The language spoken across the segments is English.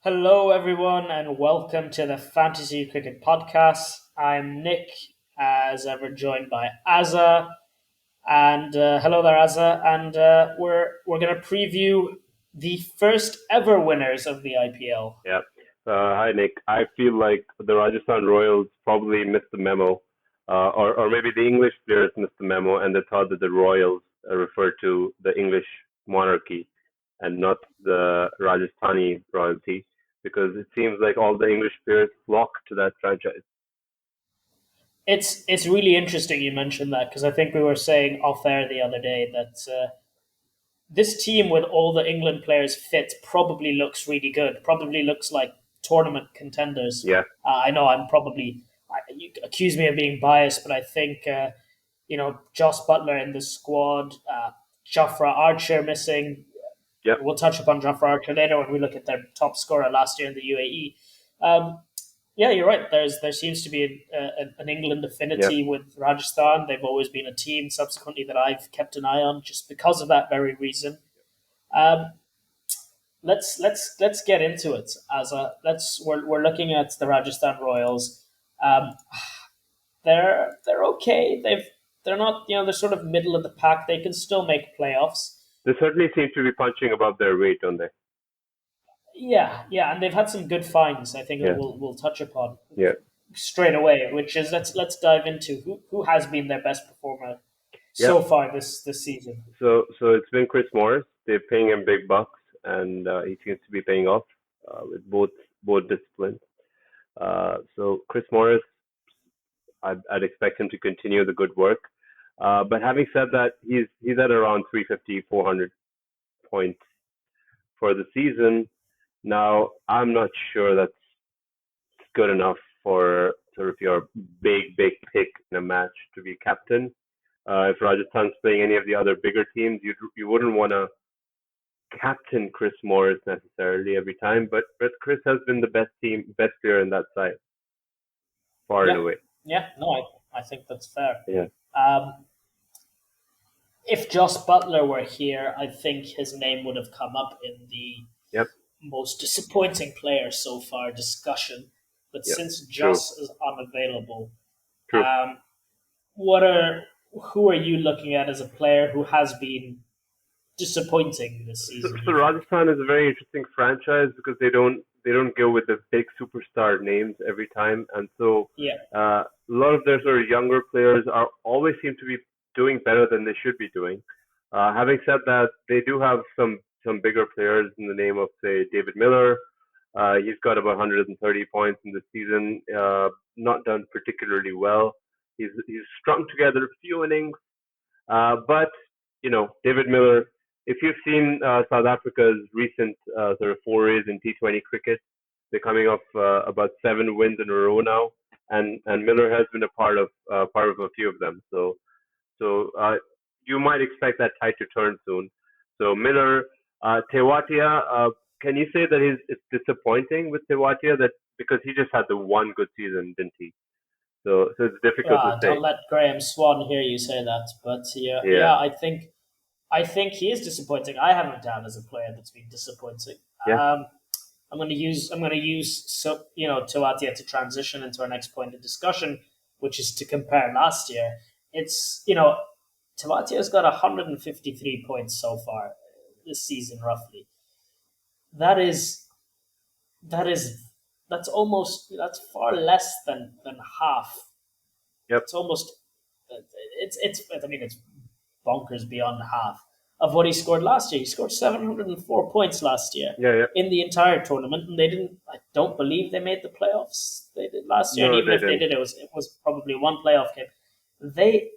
Hello, everyone, and welcome to the Fantasy Cricket Podcast. I'm Nick, as ever, joined by Azza, and hello there, Azza. And we're going to preview the first ever winners of the IPL. Yeah. Hi, Nick. I feel like the Rajasthan Royals probably missed the memo, or maybe the English players missed the memo, and they thought that the Royals referred to the English monarchy and not the Rajasthani royalty, because it seems like all the English players flock to that franchise. It's really interesting you mentioned that because I think we were saying off air the other day that this team with all the England players fit probably looks really good. Probably looks like tournament contenders. Yeah, I know you accuse me of being biased, but I think Joss Butler in the squad, Jofra Archer missing. yeah, We'll touch upon Jofra Archer later when we look at their top scorer last year in the UAE. Yeah, you're right. There seems to be an England yeah. affinity with Rajasthan. They've always been a team subsequently that I've kept an eye on just because of that very reason. Um, let's get into it. We're looking at the Rajasthan Royals. Um, they're okay. They're not they're sort of middle of the pack. They can still make playoffs. They certainly seem to be punching above their weight, don't they? Yeah, and they've had some good finds. I think that Yeah, we'll touch upon yeah, straight away. Which is let's dive into who has been their best performer yeah. so far this season. So it's been Chris Morris. They're paying him big bucks, and he seems to be paying off with both disciplines. So Chris Morris, I'd expect him to continue the good work. But having said that, he's at around 350, 400 points for the season. Now, I'm not sure that's good enough for sort of your big pick in a match to be captain. If Rajasthan's playing any of the other bigger teams, you wouldn't want to captain Chris Morris necessarily every time, but Chris has been the best player in that side, far and Yeah, away. yeah. No, I think that's fair. Yeah. Um, if Joss Butler were here, I think his name would have come up in the Yep. most disappointing player so far discussion. But Yep. since True. Joss is unavailable, True. um, what are who are you looking at as a player who has been disappointing this season? So You think? Rajasthan is a very interesting franchise because they don't go with the big superstar names every time, and so Yeah, a lot of their sort of younger players are always seem to be doing better than they should be doing. Having said that, they do have some bigger players in the name of say David Miller. He's got about 130 points in the season. Not done particularly well. He's strung together a few innings, but David Miller. If you've seen South Africa's recent sort of forays in T20 cricket, they're coming off about 7 wins in a row now, and Miller has been a part of a few of them. So you might expect that tide to turn soon. So Miller, Tewatia, can you say that it's disappointing with Tewatia that because he just had the one good season, didn't he? So it's difficult to don't say. let Graham Swan hear you say that. But Yeah, I think he is disappointing. I have him down as a player that's been disappointing. yeah, I'm going to use Tuatia to transition into our next point of discussion, which is to compare last year. It's Tuatia's got 153 points so far this season, roughly. That is that is that's far less than half. yep, It's almost it's I mean it's bonkers beyond half of what he scored last year. He scored 704 points last year yeah, yeah. in the entire tournament, and they didn't. I don't believe they made the playoffs. They did last year, and No, even they if they didn't. did, it was probably one playoff game. They,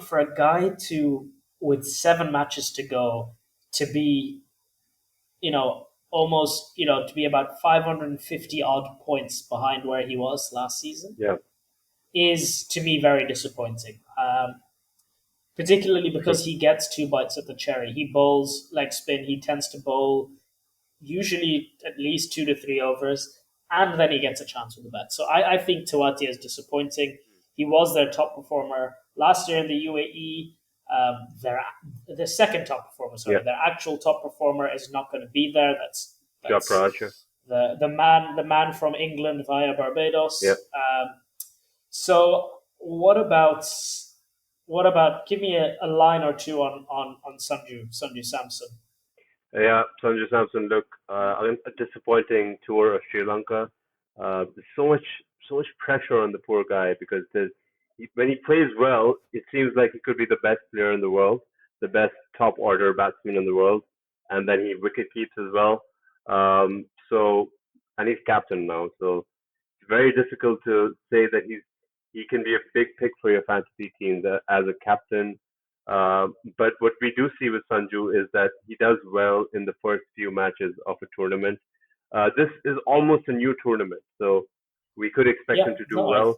for a guy to with 7 matches to go to be, almost, to be about 550 odd points behind where he was last season Yeah, is to me very disappointing. Particularly true. because he gets two bites at the cherry. He bowls leg spin. He tends to bowl usually at least 2 to 3 overs, and then he gets a chance with the bat. So I think Tuati is disappointing. He was their top performer last year in the UAE. Their second top performer, Yeah, sorry, their actual top performer is not going to be there. That's Job Raja. the man from England via Barbados. Yep. So what about give me a line or two on Sanju Samson. Yeah, Sanju Samson, look, a disappointing tour of Sri Lanka. There's so much pressure on the poor guy because when he plays well, it seems like he could be the best player in the world, the best top order batsman in the world, and then he wicket keeps as well. So, and he's captain now, so it's very difficult to say that he can be a big pick for your fantasy team as a captain. But what we do see with Sanju is that he does well in the first few matches of a tournament. This is almost a new tournament, so we could expect Yeah, him to do no, well.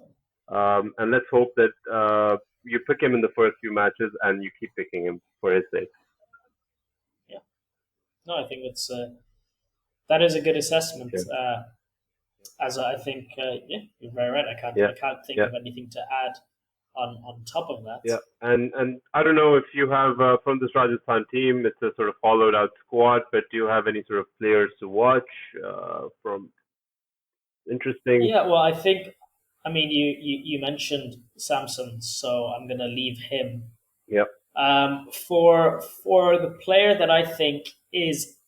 And let's hope that you pick him in the first few matches and you keep picking him for his sake. yeah, no, I think that is a good assessment. Yeah. As I think, yeah, you're very right. Yeah. I can't think Yeah. of anything to add on top of that. Yeah, and I don't know if you have from this Rajasthan team, it's a sort of followed out squad, but do you have any sort of players to watch from interesting? Yeah, well, I mean, you mentioned Samson, so I'm going to leave him. Yeah, For the player that I think is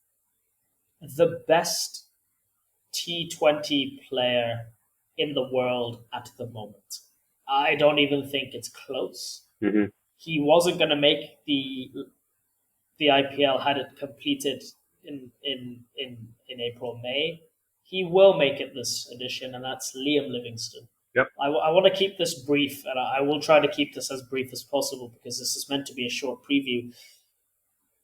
the best T20 player in the world at the moment, I don't even think it's close. hmm He wasn't going to make the IPL had it completed in April May. He will make it this edition, and that's Liam Livingston. Yep. I want to keep this brief, and I will try to keep this as brief as possible because this is meant to be a short preview.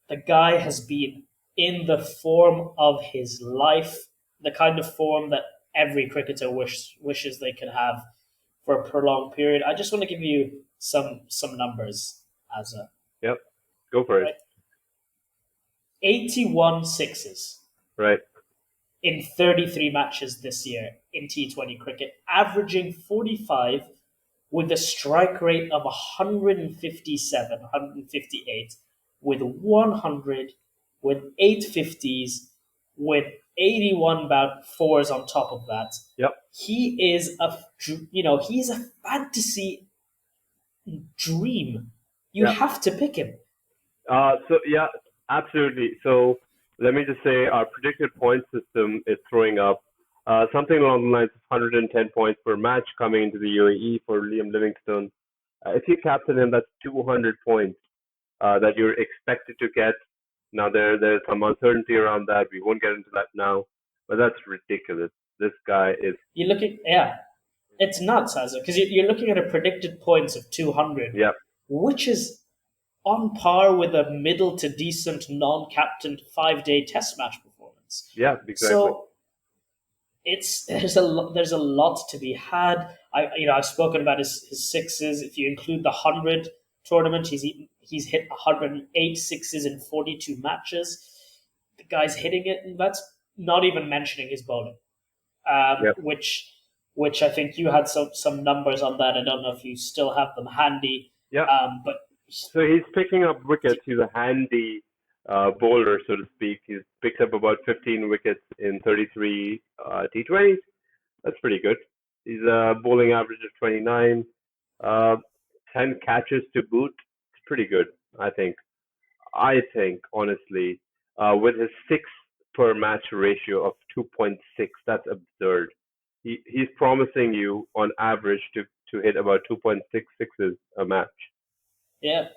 The guy has been in the form of his life, the kind of form that every cricketer wishes they could have for a prolonged period. I just want to give you some numbers, Azza. Yep, go for it. Right. 81 sixes. Right. In 33 matches this year in T20 cricket, averaging 45 with a strike rate of 157, 158, with 100, with 850s, with 81 bout fours on top of that. Yep. He's a fantasy dream. You have to pick him. So yeah, absolutely. So let me just say our predicted point system is throwing up something along the lines of 110 points per match coming into the UAE for Liam Livingston. If you captain him, that's 200 points that you're expected to get. Now there's some uncertainty around that. We won't get into that now, but that's ridiculous. This guy is. You're looking, yeah, it's nuts, Azza, because you're looking at a predicted points of 200, Yeah. which is on par with a middle to decent non-captained 5-day test match performance. Yeah, exactly. So there's a lot to be had. I've spoken about his sixes. If you include the 100 tournament, he's hit 108 sixes in 42 matches. The guy's hitting it, and that's not even mentioning his bowling, which I think you had some numbers on that. I don't know if you still have them handy. Yeah. But so he's picking up wickets. He's a handy bowler, so to speak. He's picked up about 15 wickets in 33 T20s. That's pretty good. He's a bowling average of 29, 10 catches to boot. It's pretty good, I think. Honestly, with his 6 per match ratio of 2.6, that's absurd. He's promising you on average to hit about 2.6 sixes a match. Yeah.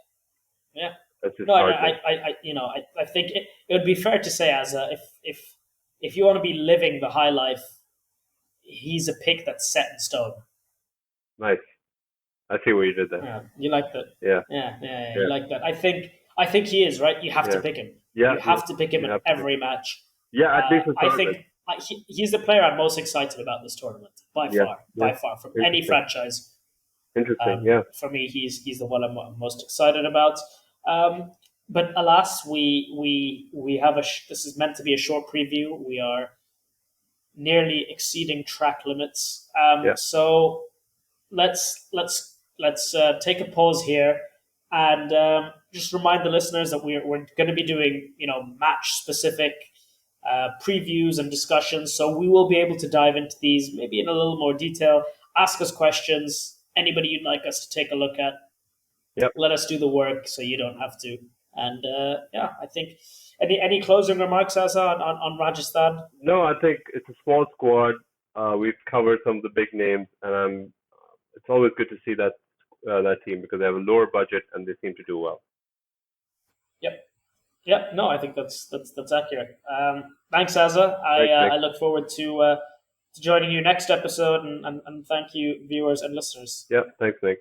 That's his No, target. I think it would be fair to say, as if you want to be living the high life, he's a pick that's set in stone. Nice. I see what you did there. Yeah, you like that? Yeah. You like that? I think he is right. You have to pick him. Yeah. You have to pick him in every match. Yeah, at least I think he's the player I'm most excited about this tournament by far from any franchise. Interesting. Yeah. For me, he's the one I'm most excited about. But alas, we have this is meant to be a short preview. We are nearly exceeding track limits. So let's take a pause here and just remind the listeners that we're going to be doing match specific previews and discussions. So we will be able to dive into these maybe in a little more detail. Ask us questions. Anybody you'd like us to take a look at, Yep. let us do the work so you don't have to. And I think any closing remarks, Azza, on Rajasthan? No, I think it's a small squad. We've covered some of the big names, and it's always good to see that team because they have a lower budget and they seem to do well. Yep. Yeah, no, I think that's accurate. Thanks, Azza. Thanks, I look forward to joining you next episode, and thank you, viewers and listeners. Yeah, thanks, Nick.